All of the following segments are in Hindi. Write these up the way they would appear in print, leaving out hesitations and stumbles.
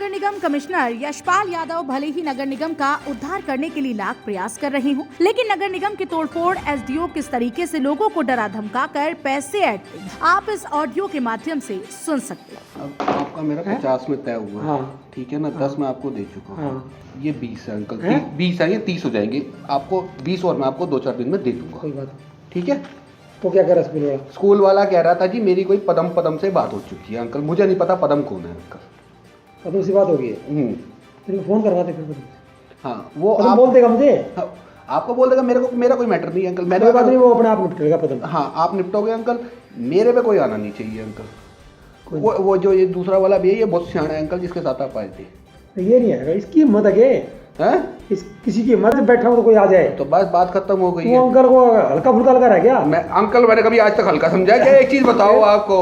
नगर निगम कमिश्नर यशपाल यादव भले ही नगर निगम का उद्धार करने के लिए लाख प्रयास कर रहे हों, लेकिन नगर निगम के तोड़फोड़ एसडीओ किस तरीके से लोगों को डरा धमकाकर पैसे ऐंठते हैं, आप इस ऑडियो के माध्यम से सुन सकते हैं। अब आपका मेरा 50 में तय हुआ है, ठीक है ना। 10 में आपको दे चुका हूँ, ये 20 है अंकल, 20 है, ये 30 हो जाएंगे आपको 20 और मैं आपको 2-4 दिन में दे दूंगा। कोई बात ठीक है। तो क्या कह रहा स्कूल वाला? स्कूल वाला कह रहा था जी मेरी कोई पदम से बात हो चुकी है अंकल, मुझे नहीं पता पदम कौन है अंकल। पदम से बात हो गई है? तेरे को फोन करवाते फिर। हाँ वो आप बोल देगा मुझे? हाँ, आपको बोल देगा, मेरा कोई मैटर नहीं है अंकल। मेरे बात नहीं, वो अपने आप निपटेगा पदम। हाँ आप निपटोगे अंकल, मेरे पे कोई आना नहीं चाहिए अंकल। वो जो ये दूसरा वाला भी है, ये बहुत सियाना है अंकल, जिसके साथ आप आए थे। ये नहीं आएगा, इसकी हिम्मत है इस किसी की हिम्मत बैठा हो तो कोई आ जाए तो बस बात खत्म हो गई है। अंकल को हल्का फुल्का लगा रहा है क्या? मैंने कभी आज तक हल्का समझा क्या? एक चीज बताओ आपको,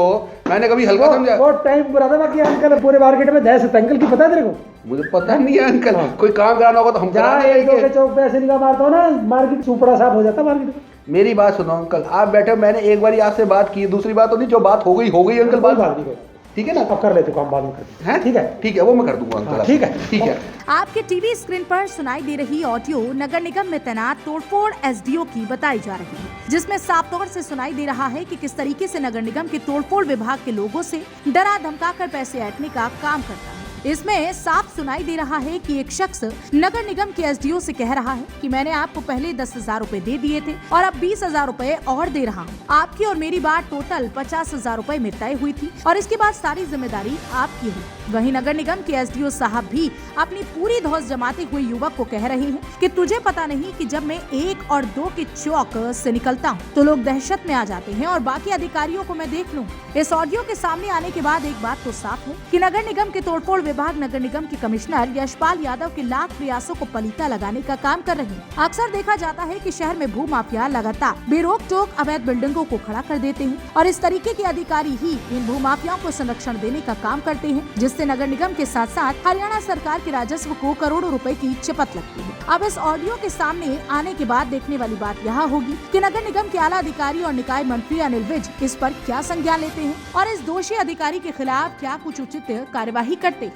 मैंने कभी हल्का समझा? वो टाइम बुरा था बाकी अंकल पूरे मार्केट में दहशत है। अंकल की पता है तेरे को? मुझे पता नहीं है अंकल। कोई काम कराना होगा तो हम के चौक पे ऐसे निगाह मारता हूँ ना, मार्केट सुपड़ा साफ हो जाता मार्केट में। मेरी बात सुनो अंकल, आप बैठे, मैंने एक बार आपसे बात की, दूसरी बात तो नहीं, जो बात हो गई अंकल। बात नहीं, ठीक है ना? अब कर लेते काम बाद में करते हैं। ठीक है, वो मैं कर दूंगा अंकल। ठीक है। आपके टीवी स्क्रीन पर सुनाई दे रही ऑडियो नगर निगम में तैनात तोड़फोड़ एसडीओ की बताई जा रही है, जिसमें साफ तौर से सुनाई दे रहा है कि किस तरीके से नगर निगम के तोड़फोड़ विभाग के लोगों से डरा धमकाकर पैसे ऐंठने का काम करता है। इसमें साफ सुनाई दे रहा है कि एक शख्स नगर निगम के एसडीओ से कह रहा है कि मैंने आपको पहले 10,000 रूपए दे दिए थे और अब 20,000 रूपए और दे रहा हूँ। आपकी और मेरी बात टोटल 50,000 रूपए में तय हुई थी और इसके बाद सारी जिम्मेदारी आपकी हुई। वहीं नगर निगम के एसडीओ साहब भी अपनी पूरी धौंस जमाते हुए युवक को कह रहे हैं कि तुझे पता नहीं कि जब मैं 1 और 2 के चौक से निकलता हूँ तो लोग दहशत में आ जाते हैं और बाकी अधिकारियों को मैं देख लूँ। इस ऑडियो के सामने आने के बाद एक बात तो साफ है कि नगर निगम के तोड़फोड़ विभाग नगर निगम के कमिश्नर यशपाल यादव के लाख प्रयासों को पलीता लगाने का काम कर रहे हैं। अक्सर देखा जाता है कि शहर में भू माफिया लगातार बेरोक टोक अवैध बिल्डिंगों को खड़ा कर देते हैं और इस तरीके के अधिकारी ही इन भू माफियाओं को संरक्षण देने का काम करते हैं, जिससे नगर निगम के साथ साथ हरियाणा सरकार के राजस्व को करोड़ों रुपए की चपत लगती है। अब इस ऑडियो के सामने आने के बाद देखने वाली बात यह होगी कि नगर निगम के आला अधिकारी और निकाय मंत्री अनिल विज इस पर क्या संज्ञान लेते हैं और इस दोषी अधिकारी के खिलाफ क्या कुछ उचित कार्यवाही करते हैं।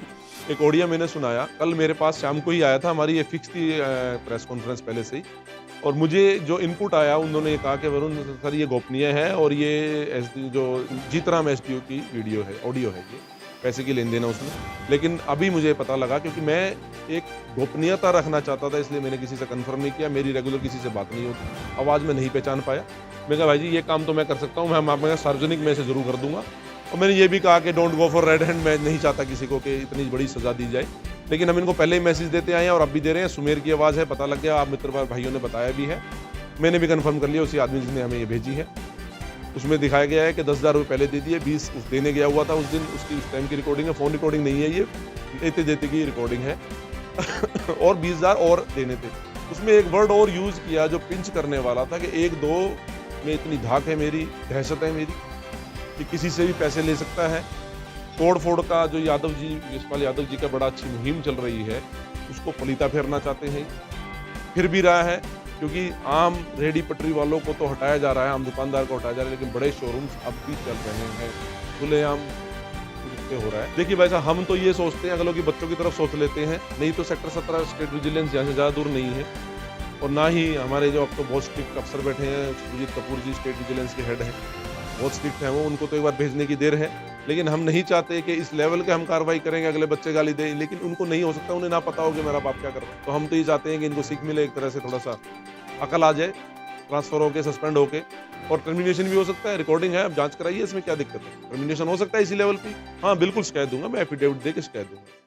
एक ऑडियो मैंने सुनाया, कल मेरे पास शाम को ही आया था, हमारी ये फिक्स थी प्रेस कॉन्फ्रेंस पहले से ही, और मुझे जो इनपुट आया उन्होंने कहा कि वरुण सर ये गोपनीय है और ये जो जीतराम एसडीओ की वीडियो है, ऑडियो है, ये पैसे की लेन देन है उसमें। लेकिन अभी मुझे पता लगा, क्योंकि मैं एक गोपनीयता रखना चाहता था, इसलिए मैंने किसी से कंफर्म नहीं किया, मेरी रेगुलर किसी से बात नहीं होती, आवाज़ में नहीं पहचान पाया। मैं कहा भाई जी ये काम तो मैं कर सकता हूँ, मैं आपको सार्वजनिक में से जरूर कर दूंगा। और मैंने ये भी कहा कि don't go for red hand, मैं नहीं चाहता किसी को कि इतनी बड़ी सजा दी जाए, लेकिन हम इनको पहले ही मैसेज देते आए हैं और अब भी दे रहे हैं। सुमेर की आवाज़ है, पता लग गया, आप मित्र भाइयों ने बताया भी है, मैंने भी कंफर्म कर लिया उसी आदमी जिसने हमें ये भेजी है। उसमें दिखाया गया है कि 10,000 रुपये पहले दे दिए, 20 देने गया हुआ था उस दिन, उसकी उस टाइम की रिकॉर्डिंग है, फ़ोन रिकॉर्डिंग नहीं है, ये देते की रिकॉर्डिंग है और 20,000 और देने थे। उसमें एक वर्ड और यूज़ किया जो पिंच करने वाला था कि 1-2 में इतनी धाक है मेरी, दहशत है मेरी कि किसी से भी पैसे ले सकता है। तोड़ फोड़ का जो यादव जी, यशपाल यादव जी का बड़ा अच्छी मुहिम चल रही है, उसको पलीता फेरना चाहते हैं, फिर भी रहा है, क्योंकि आम रेहड़ी पटरी वालों को तो हटाया जा रहा है, आम दुकानदार को हटाया जा रहा है, लेकिन बड़े शोरूम्स अब भी चल रहे हैं, खुलेआम हो रहा है। देखिए वैसा हम तो ये सोचते हैं, अगलों की बच्चों की तरफ सोच लेते हैं, नहीं तो सेक्टर 17 स्टेट विजिलेंस यहाँ से ज़्यादा दूर नहीं है, और ना ही हमारे जो अब तो बहुत स्ट्रिक्ट अफसर बैठे हैं, सुजीत कपूर जी स्टेट विजिलेंस के हेड हैं, बहुत स्ट्रिक्ट है वो, उनको तो एक बार भेजने की देर है। लेकिन हम नहीं चाहते कि इस लेवल के हम कार्रवाई करेंगे, अगले बच्चे गाली दें, लेकिन उनको नहीं हो सकता, उन्हें ना पता हो कि मेरा बाप क्या कर रहा है। तो हम तो ये चाहते हैं कि इनको सीख मिले, एक तरह से थोड़ा सा अकल आ जाए, ट्रांसफर होके, सस्पेंड होके, और टर्मिनेशन भी हो सकता है। रिकॉर्डिंग है, अब जांच कराइए, इसमें क्या दिक्कत है, टर्मिनेशन हो सकता है इसी लेवल की। हाँ बिल्कुल शिकायत दूंगा, मैं एफिडेविट दे के शिकायत दूंगा।